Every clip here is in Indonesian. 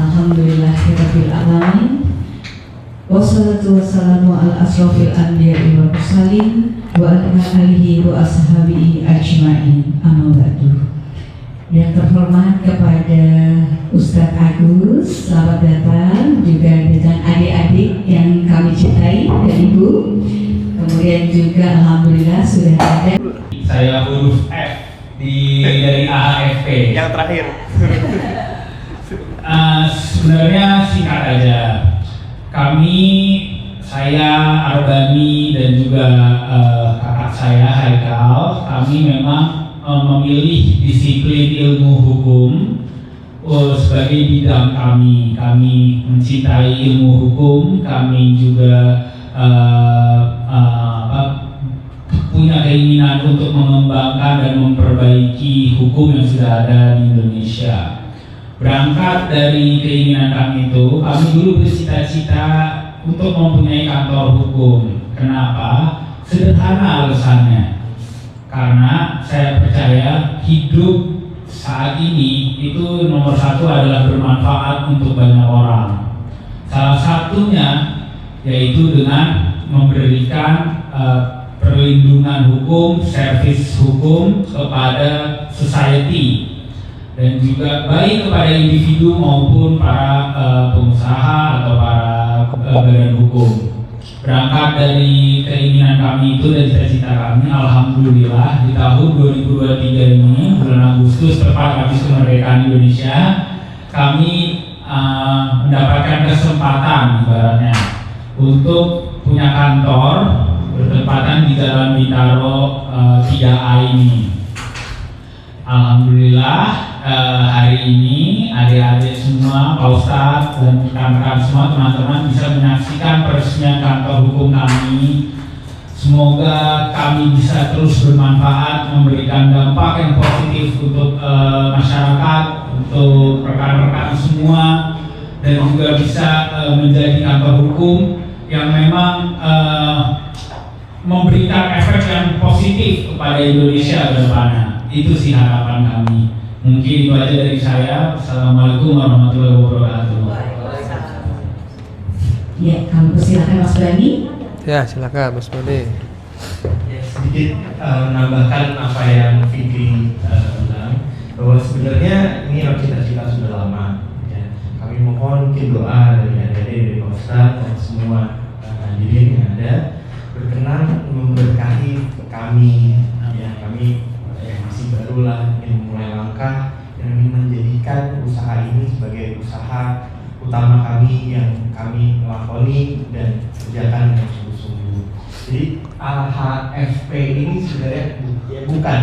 Alhamdulillahirabbil alamin. Wassalatu wassalamu ala asrofil anbiya'i wal mursalin wa ala alihi wa ashabihi ajma'in. Amma ba'du. Yang terhormat kepada Ustadz Agus, selamat datang juga dengan adik-adik yang kami cintai dan Ibu. Kemudian juga alhamdulillah sudah ada. Saya huruf F dari AHFP. Yang terakhir. Sebenarnya singkat aja. Saya Arbani dan juga kakak saya Haikal, kami memang memilih disiplin ilmu hukum sebagai bidang kami. Kami mencintai ilmu hukum, kami juga punya keinginan untuk mengembangkan dan memperbaiki hukum yang sudah ada di Indonesia. Berangkat dari keinginan kami itu, kami dulu bercita-cita untuk mempunyai kantor hukum. Kenapa? Sederhana alasannya. Karena saya percaya hidup saat ini itu nomor satu adalah bermanfaat untuk banyak orang. Salah satunya yaitu dengan memberikan perlindungan hukum, servis hukum kepada society, dan juga baik kepada individu maupun para pengusaha atau para badan hukum. Berangkat dari keinginan kami itu dan cita-cita kami, alhamdulillah di tahun 2023 ini bulan Agustus tepat habis kemerdekaan Indonesia, kami mendapatkan kesempatan ibaratnya untuk punya kantor bertempatan di Jalan Bintaro 3A ini. Alhamdulillah hari ini adik-adik semua, Pak Ustadz dan rekan-rekan semua, teman-teman bisa menyaksikan peresmian kantor hukum kami. Semoga kami bisa terus bermanfaat, memberikan dampak yang positif untuk masyarakat, untuk rekan-rekan semua, dan juga bisa menjadi kantor hukum yang memang memberikan efek yang positif kepada Indonesia ke depannya. Itu sih harapan kami. Mungkin itu aja dari saya. Assalamualaikum warahmatullahi wabarakatuh. Ya, kami persilakan Mas Bani. Ya, silakan Mas Bani. Ya, sedikit menambahkan apa yang Fikri bilang, bahwa sebenarnya ini cita-cita sudah lama. Ya. Kami mohon mungkin doa dari adik-adik, dari Pak Ustadz dan semua hadirin yang ada berkenan memberkahi kami. Ya, kami yang masih barulah ingin memulai langkah dan ingin menjadikan usaha ini sebagai usaha utama kami yang kami lakoni dan kerjakan dengan sungguh-sungguh. Jadi AHFP ini sebenarnya bukan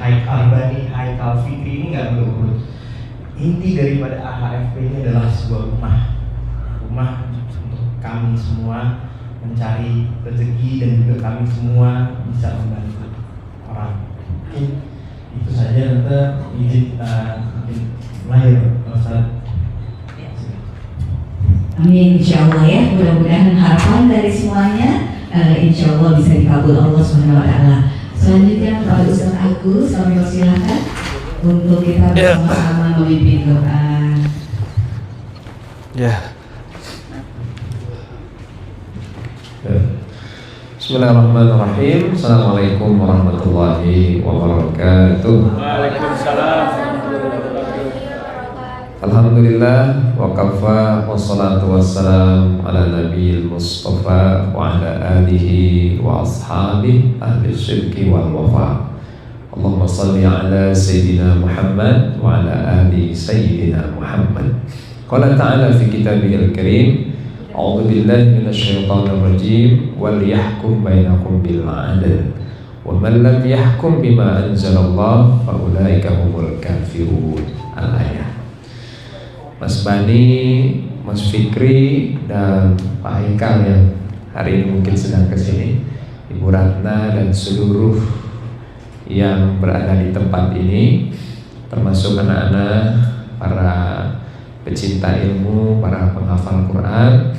Haikal Arbani, Haikal Fikri, ini nggak berurut. Inti daripada AHFP ini adalah sebuah rumah untuk kami semua mencari rezeki dan juga kami semua bisa membantu orang. Mungkin itu saja, nanti izin lahir Ustaz. Amin, insya Allah ya. Mudah-mudahan harapan dari semuanya insya Allah bisa dikabul Allah Subhanahu Wa Taala. Selanjutnya Pak Ustadz Agus, kami persilakan untuk kita bersama-sama memimpin doa. Ya. Bismillahirrahmanirrahim. Assalamualaikum warahmatullahi wabarakatuh. Waalaikumsalam. Alhamdulillah wa kafa wassalatu wassalam ala nabiyil mustafa wa ala alihi wa ashabihi ahli syirki wal wafa. Allahumma salli ala sayyidina Muhammad wa ala ali sayyidina Muhammad. Qala ta'ala fi kitabihil karim, a'udzu billahi minasy syaithanir rajim, wal yahkum bainakum bil 'adl wa man lam yahkum bima anzalallah fa ulaika humul kafirun. Al-ayat. Mas Bani, Mas Fikri, dan Pak Haikal yang hari ini mungkin sedang kesini, Ibu Ratna dan seluruh yang berada di tempat ini, termasuk anak-anak, para pecinta ilmu, para penghafal Quran,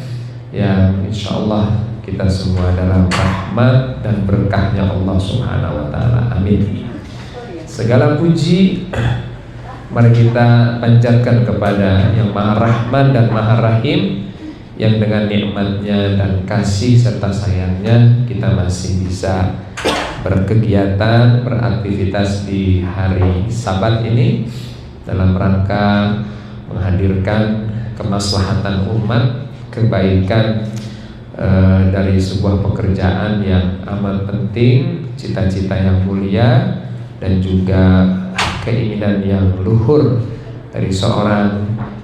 yang insya Allah kita semua dalam rahmat dan berkahnya Allah Subhanahu Wa Taala. Amin. Segala puji Mari kita panjatkan kepada yang Maha Rahman dan Maha Rahim, yang dengan nikmatnya dan kasih serta sayangnya kita masih bisa berkegiatan, beraktivitas di hari Sabat ini dalam rangka menghadirkan kemaslahatan umat, kebaikan dari sebuah pekerjaan yang amat penting, cita-cita yang mulia, dan juga keinginan yang luhur dari seorang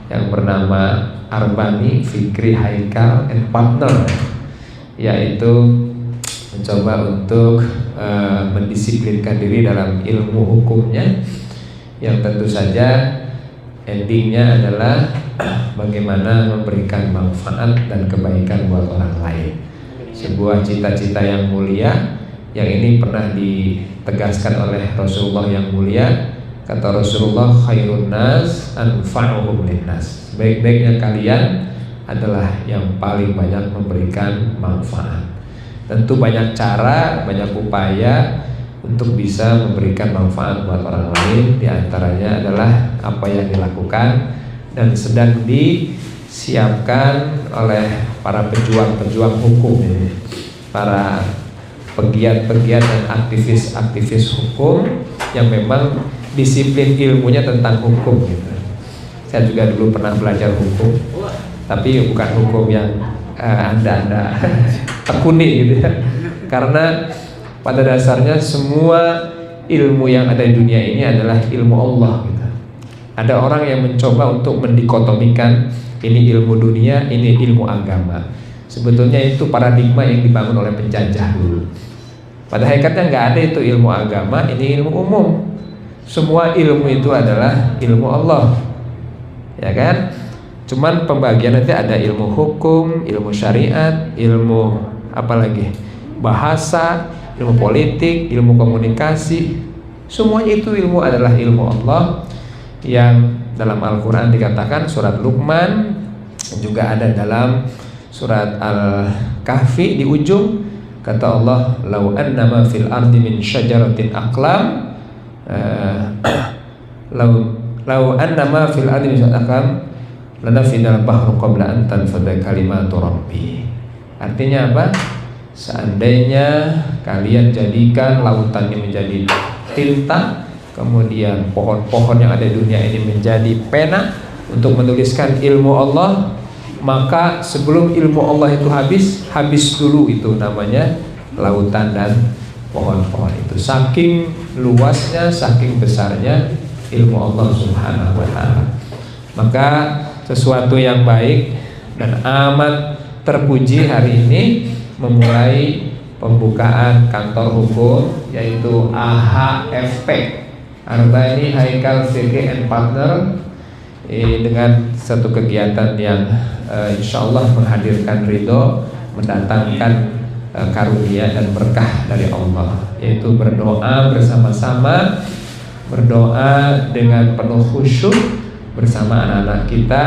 yang bernama Arbani Fikri Haikal and Partner, yaitu mencoba untuk mendisiplinkan diri dalam ilmu hukumnya, yang tentu saja endingnya adalah bagaimana memberikan manfaat dan kebaikan buat orang lain. Sebuah cita-cita yang mulia, yang ini pernah ditegaskan oleh Rasulullah yang mulia. Kata Rasulullah, khairun nas anfa'uhum linnas. Sebaik-baiknya kalian adalah yang paling banyak memberikan manfaat. Tentu banyak cara, banyak upaya untuk bisa memberikan manfaat buat orang lain. Di antaranya adalah apa yang dilakukan dan sedang disiapkan oleh para pejuang-pejuang hukum ini, para pegiat-pegiat dan aktivis-aktivis hukum yang memang disiplin ilmunya tentang hukum gitu. Saya juga dulu pernah belajar hukum, tapi bukan hukum yang anda tekuni gitu ya. Karena pada dasarnya semua ilmu yang ada di dunia ini adalah ilmu Allah gitu. Ada orang yang mencoba untuk mendikotomikan ini ilmu dunia, ini ilmu agama. Sebetulnya itu paradigma yang dibangun oleh penjajah dulu. Pada hakikatnya nggak ada itu ilmu agama, ini ilmu umum. Semua ilmu itu adalah ilmu Allah, ya kan? Cuman pembagian nanti ada ilmu hukum, ilmu syariat, ilmu apa lagi? Bahasa, ilmu politik, ilmu komunikasi. Semuanya itu ilmu adalah ilmu Allah, yang dalam Al-Quran dikatakan surat Luqman, juga ada dalam surat Al-Kahfi di ujung, kata Allah, lau annama fil ardi min syajaratin aqlam, lau annama fil ardi min syajaratin aqlam lanafidal bahru qabla an tanfada kalimatu rabbi. Artinya apa? Seandainya kalian jadikan lautan ini menjadi tinta, kemudian pohon-pohon yang ada di dunia ini menjadi pena untuk menuliskan ilmu Allah, maka sebelum ilmu Allah itu habis dulu itu namanya lautan dan pohon-pohon itu. Saking luasnya, saking besarnya ilmu Allah Subhanahu wa ta'ala. Maka sesuatu yang baik dan amat terpuji hari ini memulai pembukaan kantor hukum, yaitu AHFP, Arbani Haikal Fikri and Partner, dengan satu kegiatan yang insya Allah menghadirkan ridho, mendatangkan karunia dan berkah dari Allah, yaitu berdoa bersama-sama, berdoa dengan penuh khusyuk bersama anak-anak kita,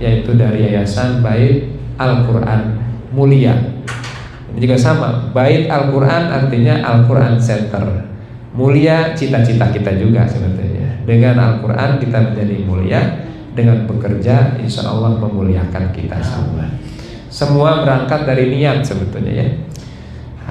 yaitu dari Yayasan Bait Al-Quran Mulia. Ini juga sama, Bait Al-Quran artinya Al-Quran Center. Mulia cita-cita kita juga sebetulnya. Dengan Al-Quran kita menjadi mulia, dengan bekerja insya Allah memuliakan kita semua. Semua berangkat dari niat sebetulnya ya.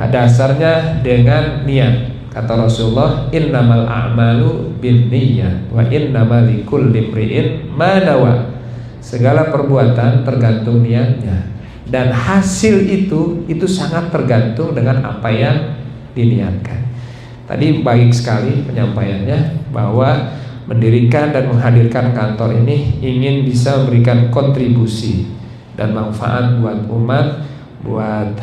Dasarnya dengan niat. Kata Rasulullah, innamal a'malu binniyat wa innamal likulli imri'in ma nawa. Segala perbuatan tergantung niatnya, dan hasil itu sangat tergantung dengan apa yang diniatkan. Tadi baik sekali penyampaiannya, bahwa mendirikan dan menghadirkan kantor ini ingin bisa memberikan kontribusi dan manfaat buat umat, buat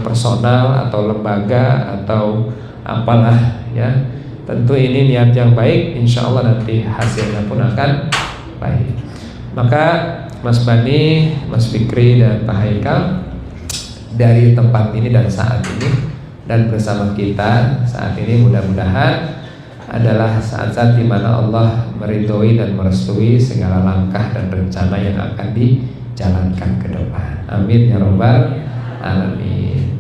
personal atau lembaga atau apalah ya. Tentu ini niat yang baik, insya Allah nanti hasilnya pun akan baik. Maka Mas Bani, Mas Fikri dan Pak Haikal dari tempat ini dan saat ini dan bersama kita saat ini, mudah-mudahan adalah saat-saat di mana Allah meridhoi dan merestui segala langkah dan rencana yang akan dijalankan ke depan. Amin ya rabbal alamin.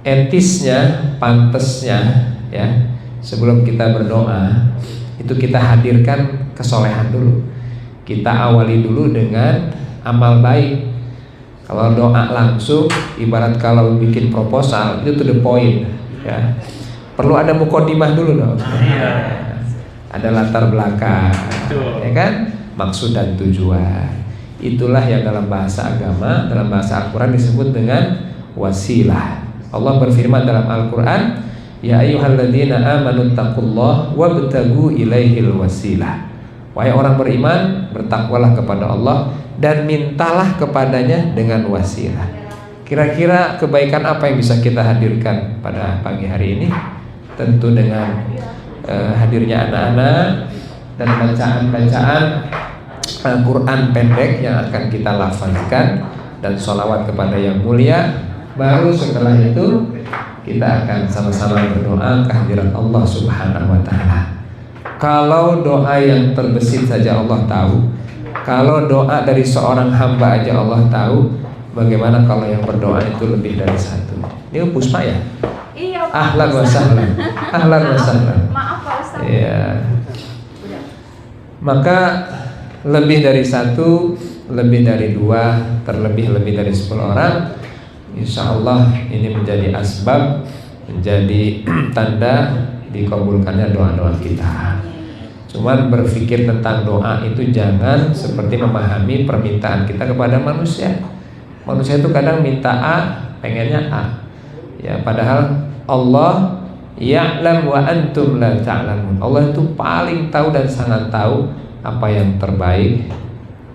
Etisnya, pantesnya ya, sebelum kita berdoa itu kita hadirkan kesolehan dulu. Kita awali dulu dengan amal baik. Kalau doa langsung, ibarat kalau bikin proposal itu to the point, ya. Perlu ada mukodimah dulu dong. Ada latar belakang, ya kan? Maksud dan tujuan. Itulah yang dalam bahasa agama, dalam bahasa Al-Quran disebut dengan wasilah. Allah berfirman dalam Al-Quran, ya ayyuhalladzina amanu taqullaha wabtagu ilaihil wasilah. Wahai orang beriman, bertakwalah kepada Allah dan mintalah kepadanya dengan wasilah. Kira-kira kebaikan apa yang bisa kita hadirkan pada pagi hari ini? Tentu dengan hadirnya anak-anak dan bacaan-bacaan Al-Quran pendek yang akan kita lafazkan dan sholawat kepada yang mulia. Baru setelah itu kita akan sama-sama berdoa kehadiran Allah Subhanahu wa Ta'ala. Kalau doa yang terbesit saja Allah tahu, kalau doa dari seorang hamba aja Allah tahu, bagaimana kalau yang berdoa itu lebih dari satu? Ini Puspa ya? Iya, Pak. Ahlan wa sahlan. Ahlan wa sahlan. Maaf Pak Ustaz. Iya. Maka lebih dari satu, lebih dari dua, terlebih lebih dari 10 orang, insya Allah ini menjadi asbab, menjadi tanda dikabulkannya doa-doa kita. Cuman berpikir tentang doa itu jangan seperti memahami permintaan kita kepada manusia. Manusia itu kadang minta A, pengennya A. Ya, padahal Allah ya'lam wa antum la ta'lamun. Allah itu paling tahu dan sangat tahu apa yang terbaik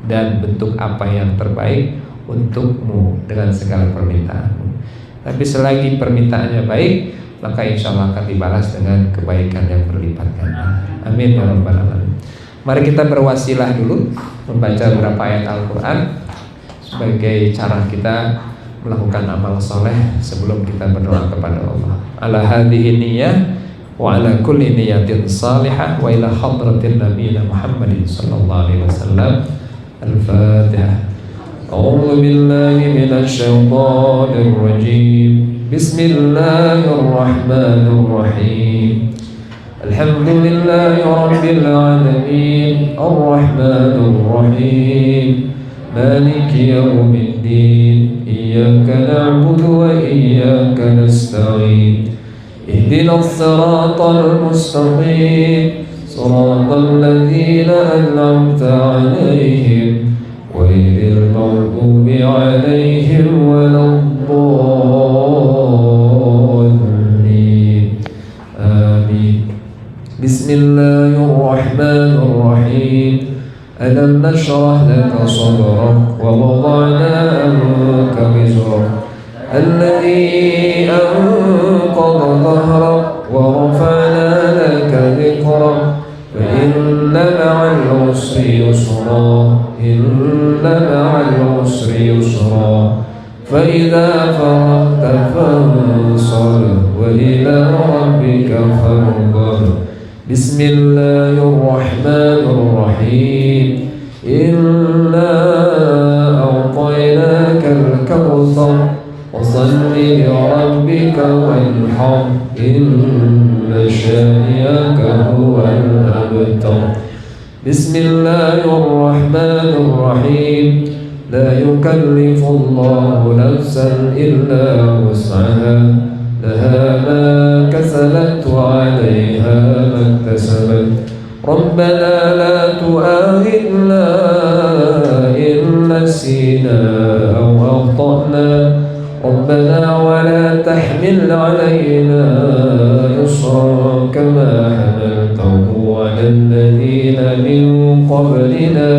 dan bentuk apa yang terbaik untukmu dengan segala permintaanmu. Tapi selagi permintaannya baik, maka insya Allah akan dibalas dengan kebaikan yang berlipat ganda. Amin ya rabbal alamin. Mari kita berwasilah dulu, membaca beberapa ayat Al-Quran sebagai cara kita melakukan amal soleh sebelum kita berdoa kepada Allah. Ala hadhihi niyyah wa ala kulli niyatin salihah wa ila hadratin nabiyina Muhammadin sallallahu alaihi wasallam. Al-Fatihah. A'udzu billahi minasy syaithanir rajim. Bismillahirrahmanirrahim. Alhamdulillahi rabbil alamin. Ar-Rahmanir Rahim. Maliki yaumiddin. Iyyaka na'budu wa iyyaka nasta'in. Ihdinas siratal mustaqim. Siratal ladzina an'amta 'alaihim ghairil maghdubi 'alaihim waladdallin. Amin. Bismillahirrahmanirrahim. Alam nashrah laka sadrak wa wada'na anka wizrak alladhi anqadha dhahrak wa rafa'na laka dhikrak fa inna ma'al usri yusra inna ma'al usri yusra fa idza faragta fansab wa ila rabbika farghab. Bismillahirrahmanirrahim. Inna a'tainakal kautsar fasalli li rabbika wanhar inna shani'aka huwal abtar. Bismillahirrahmanirrahim. La yukallifullahu nafsan illa wus'aha. لها ما كسبت وعليها ما اكتسبت. ربنا لا تؤاخذنا إن نسينا أو أخطأنا. ربنا ولا تحمل علينا إصرا كما حملته على الذين من قبلنا.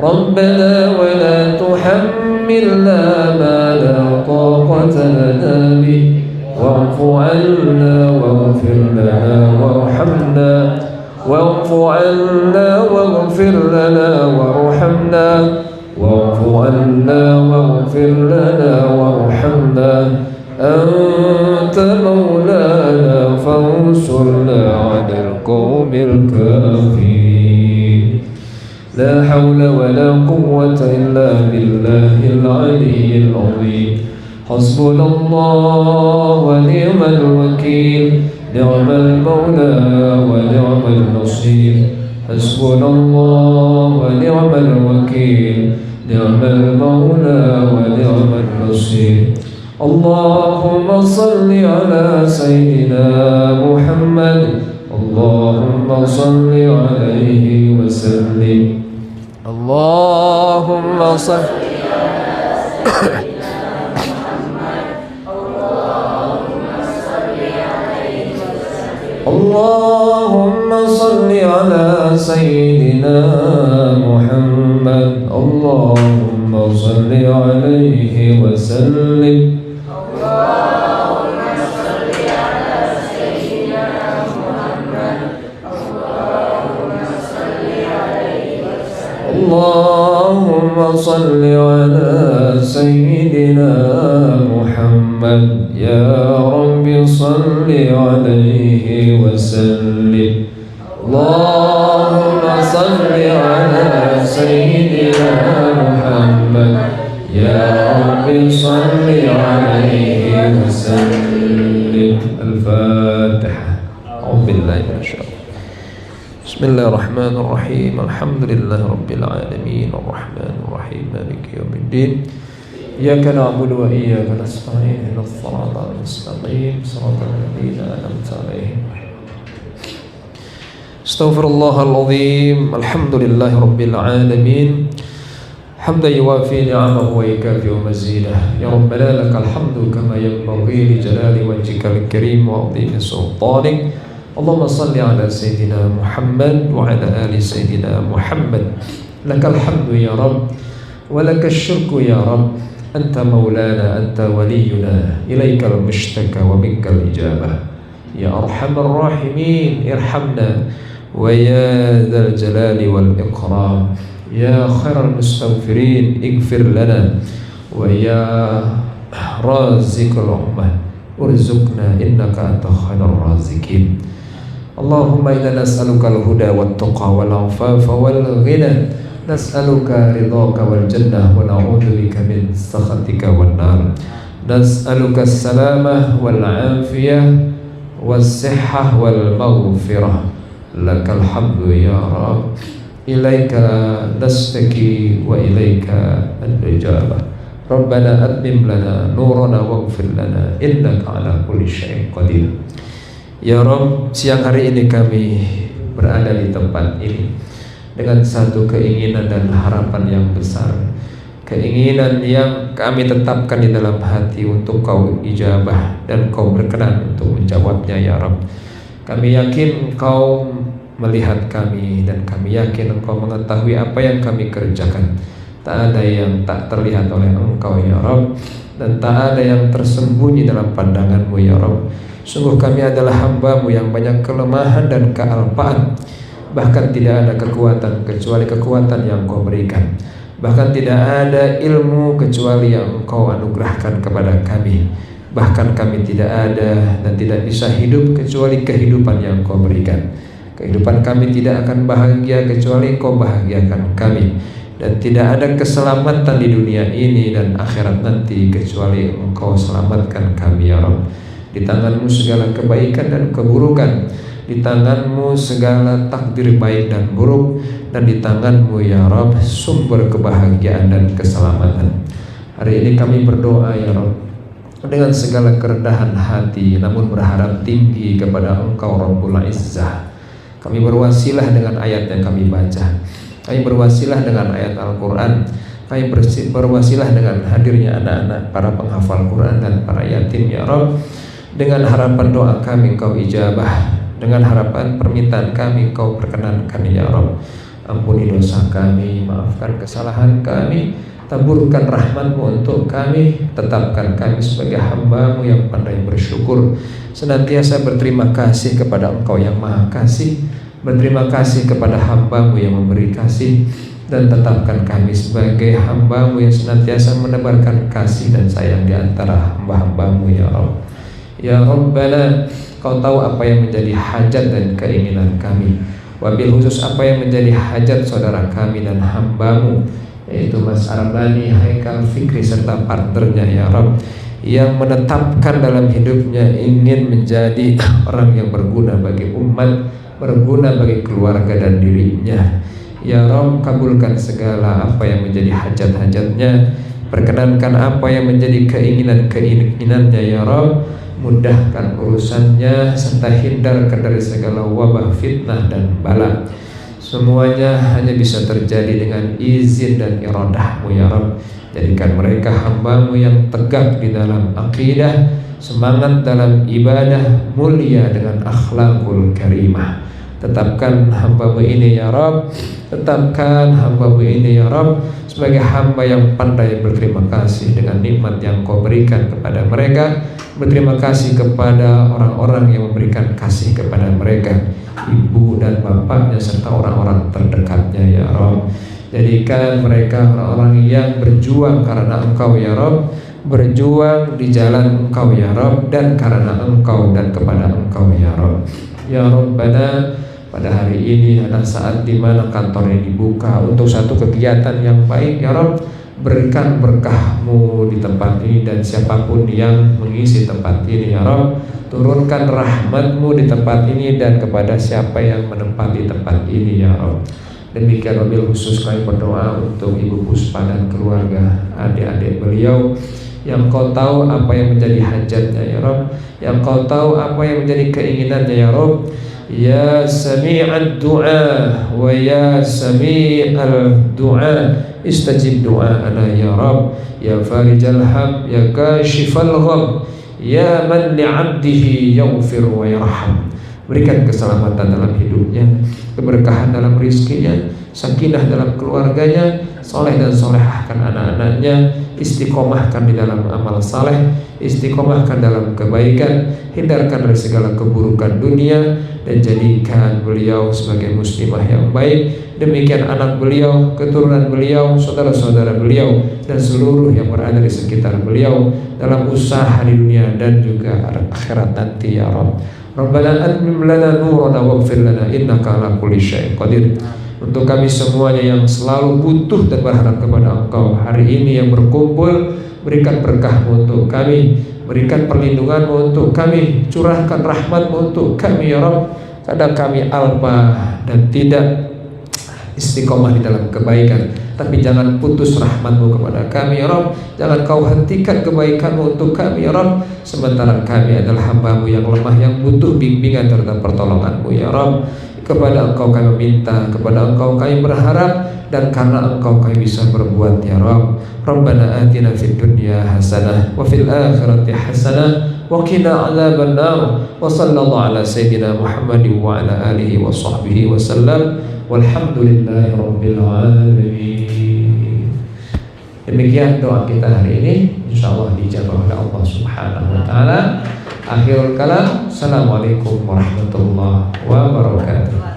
ربنا ولا تحملنا ما لا طاقة لنا به. واعف عنا واغفر لنا وارحمنا. واعف عنا واغفر لنا وارحمنا. واعف عنا واغفر لنا وارحمنا. أنت مولانا فانصرنا على القوم الكافرين. لا حول ولا قوة إلا بالله العلي العظيم. حسبنا الله ونعم الوكيل. نعم المولى ونعم النصير حسبنا الله ونعم الوكيل نعم المولى ونعم النصير اللهم صل على سيدنا محمد اللهم صل عليه وسلم اللهم صل اللهم صل على سيدنا محمد اللهم صل عليه وسلم اللهم صل على سيدنا محمد يا رب صل عليه وسلم اللهم صل على سيدنا محمد يا رب صل عليه وسلم الفاتحة أعوذ بالله من الشيطان بسم الله الرحمن الرحيم الحمد لله رب العالمين الرحمن الرحيم مالك يوم الدين إياك نعبد وإياك نستعين اهدنا الصراط المستقيم صراط الذين أنعمت عليهم استغفر الله العظيم الحمد لله رب العالمين حمدا يوافي نعمه ويكافئ مزيده يا ربنا لك الحمد كما ينبغي لجلال وجهك الكريم وعظيم سلطانك اللهم صل على سيدنا محمد وعلى آل سيدنا محمد لك الحمد يا رب ولك الشرك يا رب أنت مولانا أنت ولينا إليك المشتكى ومنك الإجابة يا أرحم الراحمين ارحمنا ويا ذا الجلال والإكرام يا خير المستغفرين اغفر لنا ويا رازق الأمة ارزقنا إنك أنت خير الرازقين اللهم إنا نسألك الهدى والتقى والعفاف والغنى نسألك رضاك والجنة ونعوذ بك من سخطك والنار نسألك السلامة والعافية والصحة والمغفرة لك الحمد يا رب إليك نشتكي وإليك الإجابة ربنا أتمم لنا نورنا واغفر لنا إنك على كل شيء قدير. Ya Rabb, siang hari ini kami berada di tempat ini dengan satu keinginan dan harapan yang besar, keinginan yang kami tetapkan di dalam hati untuk Kau ijabah dan Kau berkenan untuk menjawabnya ya Rabb. Kami yakin Kau melihat kami dan kami yakin Engkau mengetahui apa yang kami kerjakan. Tak ada yang tak terlihat oleh Engkau ya Rabb, dan tak ada yang tersembunyi dalam pandangan-Mu ya Rabb. Sungguh kami adalah hamba-Mu yang banyak kelemahan dan kealpaan. Bahkan tidak ada kekuatan kecuali kekuatan yang Kau berikan. Bahkan tidak ada ilmu kecuali yang Engkau anugerahkan kepada kami. Bahkan kami tidak ada dan tidak bisa hidup kecuali kehidupan yang Kau berikan. Kehidupan kami tidak akan bahagia kecuali Kau bahagiakan kami. Dan tidak ada keselamatan di dunia ini dan akhirat nanti kecuali Engkau selamatkan kami ya Rabb. Di tangan-Mu segala kebaikan dan keburukan, di tangan-Mu segala takdir baik dan buruk, dan di tangan-Mu ya Rabb sumber kebahagiaan dan keselamatan. Hari ini kami berdoa ya Rabb dengan segala kerendahan hati, namun berharap tinggi kepada Engkau Rabbul Izzah. Kami berwasilah dengan ayat yang kami baca, kami berwasilah dengan ayat Al-Quran, kami berwasilah dengan hadirnya anak-anak para penghafal Quran dan para yatim ya Rabb. Dengan harapan doa kami Engkau ijabah, dengan harapan permintaan kami Engkau perkenankan ya Rabb. Ampuni dosa kami, maafkan kesalahan kami, taburkan rahmat-Mu untuk kami, tetapkan kami sebagai hamba-Mu yang pandai bersyukur, senantiasa berterima kasih kepada Engkau yang Maha Kasih, berterima kasih kepada hamba-Mu yang memberi kasih, dan tetapkan kami sebagai hamba-Mu yang senantiasa menebarkan kasih dan sayang di antara hamba-hamba-Mu ya Rabb. Ya Rabbana, Kau tahu apa yang menjadi hajat dan keinginan kami, wabil khusus apa yang menjadi hajat saudara kami dan hamba-Mu, yaitu Mas Arbani, Haikal, Fikri serta partnernya ya Rabb, yang menetapkan dalam hidupnya ingin menjadi orang yang berguna bagi umat, berguna bagi keluarga dan dirinya. Ya Rabb, kabulkan segala apa yang menjadi hajat-hajatnya, perkenankan apa yang menjadi keinginan-keinginannya ya Rabb, mudahkan urusannya serta hindarkan dari segala wabah, fitnah dan bala. Semuanya hanya bisa terjadi dengan izin dan iradahmu ya Rabb. Jadikan mereka hamba-Mu yang tegak di dalam akidah, semangat dalam ibadah, mulia dengan akhlakul karimah. Tetapkan hamba-Mu ini ya Rabb, tetapkan hamba-Mu ini ya Rabb sebagai hamba yang pandai berterima kasih dengan nikmat yang Kau berikan kepada mereka. Berterima kasih kepada orang-orang yang memberikan kasih kepada mereka, ibu dan bapaknya serta orang-orang terdekatnya ya Rabb. Jadikan mereka orang-orang yang berjuang karena Engkau ya Rabb, berjuang di jalan Engkau ya Rabb, dan karena Engkau dan kepada Engkau ya Rabb. Ya Rabbana, pada hari ini adalah saat di mana kantor ini dibuka untuk satu kegiatan yang baik ya Rabb. Berikan berkah-Mu di tempat ini dan siapapun yang mengisi tempat ini ya Rabb. Turunkan rahmat-Mu di tempat ini dan kepada siapa yang menempati tempat ini ya Rabb. Demikian wabil khusus kami berdoa untuk Ibu Puspa dan keluarga, adik-adik beliau yang Kau tahu apa yang menjadi hajatnya ya Rabb, yang Kau tahu apa yang menjadi keinginannya ya Rabb. Ya sami'ad du'a wa ya sami'al du'a, istajib du'ana ya Rabb. Ya farijal ham, ya kashifal gham, ya man li'abdihi yaghfir wa yarham. Berikan keselamatan dalam hidupnya, keberkahan dalam rizkinya, sakinah dalam keluarganya, soleh dan solehahkan anak-anaknya, istiqomahkan di dalam amal saleh, istiqomahkan dalam kebaikan, hindarkan dari segala keburukan dunia, dan jadikan beliau sebagai muslimah yang baik. Demikian anak beliau, keturunan beliau, saudara-saudara beliau, dan seluruh yang berada di sekitar beliau dalam usaha di dunia dan juga akhirat nanti ya Rabb. Rabbana atmim lana nurana waghfir lana innaka ala kulli syai'in qadir. Untuk kami semuanya yang selalu butuh dan berharap kepada Engkau, hari ini yang berkumpul, berikan berkah-Mu untuk kami, berikan perlindungan-Mu untuk kami, curahkan rahmat-Mu untuk kami ya Rabb. Kadang kami alpa dan tidak istiqomah di dalam kebaikan, tapi jangan putus rahmat-Mu kepada kami ya Rabb. Jangan Kau hentikan kebaikan-Mu untuk kami ya Rabb. Sementara kami adalah hamba-Mu yang lemah, yang butuh bimbingan serta pertolongan-Mu ya Rabb. Kepada Engkau kami meminta, kepada Engkau kami berharap, dan karena Engkau kami bisa berbuat ya Rabb. Rabbana atina fid dunya hasanah wa fil akhirati hasanah wa qina adzaban nar. Wa sallallahu ala sayyidina Muhammadin wa ala alihi wa sahbihi wa sallam. Walhamdulillahi rabbil alamin. Demikian doa kita hari ini, insyaallah dijabah oleh Allah Subhanahu wa taala. Akhirul kalam, assalamualaikum warahmatullahi wabarakatuh.